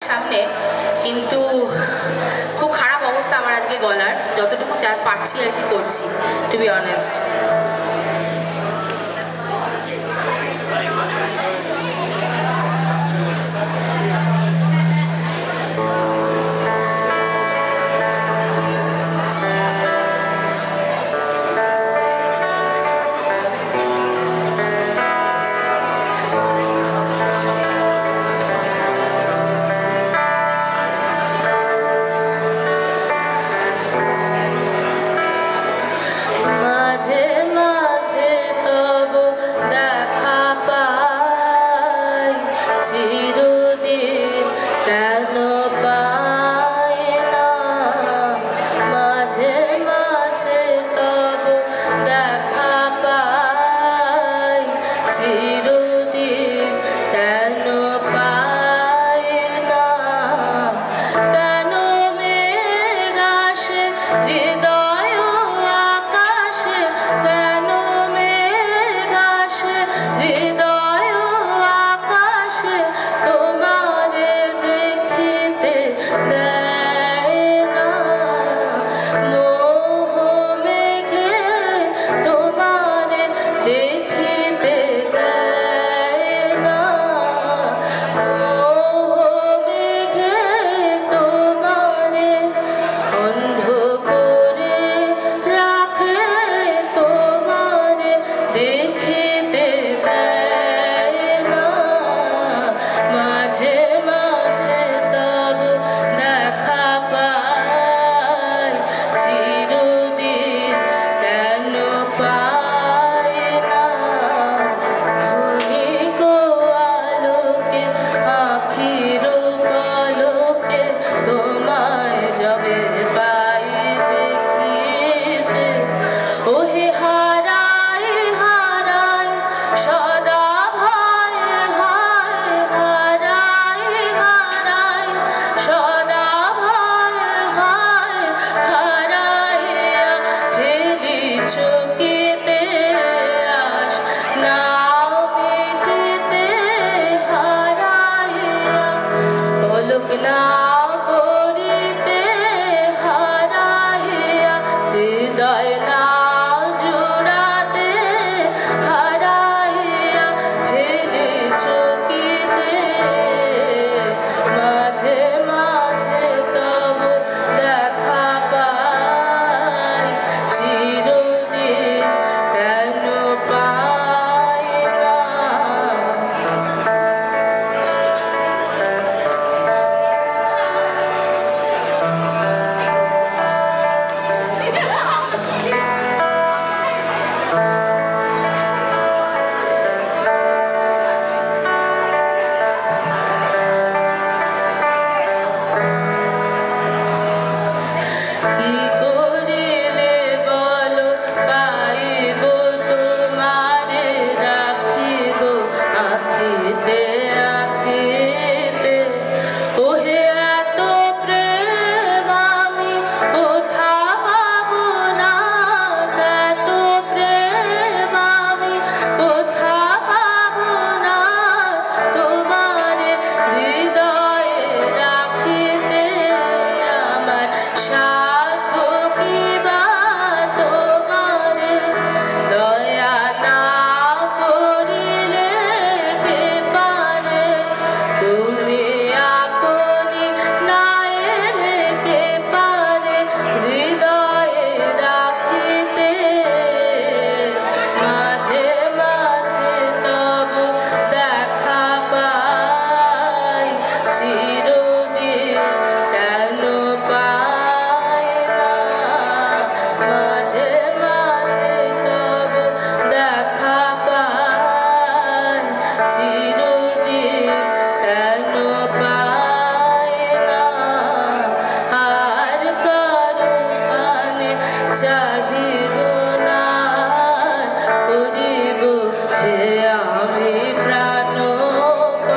সামনে, কিন্তু খুব খারাপ অবস্থা আমার আজকে গলার, যতটুকু পারছি আর কি করছি, টু বি অনেস্ট। মাঝে মাঝে তব দেখা পাই, চিরদিন কেন পাই না। মাঝে মাঝে তব দেখা পাই, চিরদিন কেন পাই না। কেন মেঘ আসে হৃদয় আকাশে, কেন মেঘ আসে হৃদয় আকাশে, তোমারে দেখিতে দেয় না। মোহ মেঘে তোমারে দেখিতে দেয় না। মোহ মেঘে তোমারে অন্ধ করে রাখে, তোমারে দেখিতে দেয় না। মাঝে মাঝে তব দেখা পাই, চিরদিন কেন পাই না। ক্ষণিক আলোকে আখির পলকে তোমায় যবে পাই দেখিতে, ওহে হারাই হারাই সদা ভয় হয়, হারাই হারাই সদা ভয় হয়। হারাইয়া ফেলি চকিতে আস নাও মিটিতে, হারাইয়া পলক না পড়িতে, হারাইয়া হৃদয় না জোড়াতে, হারাইয়া ফেলি চকিতে। মাঝে মাঝে তব দেখা পাই, চিরদিন কেন পাই না। কি করিলে বলো পাইব তোমারে, রাখিব আখিতে আখিতে। ওহে এত প্রেম আমি কোথা পাবো না, এত প্রেম আমি কোথা পাবো না। তোমারে হৃদয়ে রাখিতে আমার সাধ্য কি বা, তোমারে দয়া না করিলে কে পারে। তুমি আপনি না এলে কে পারে হৃদয়ে রাখিতে। মাঝে মাঝে তব দেখা পাই, চিরদিন কেন পাই না। মাঝে মাঝে তব দেখা পাই, চিরদিন কেন পাই না। আর কারো পানে চাহিব না, করিব হে আমি প্রাণপণ।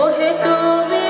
ওহে তুমি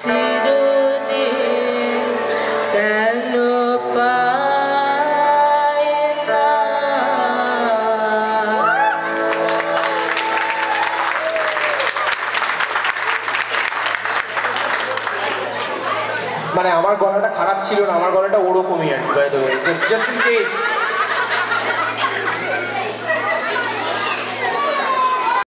চিরদিন কেন পাই না। মানে আমার গলাটা খারাপ ছিল না, আমার গলাটা ওরকমই আর কি, by the way, just in case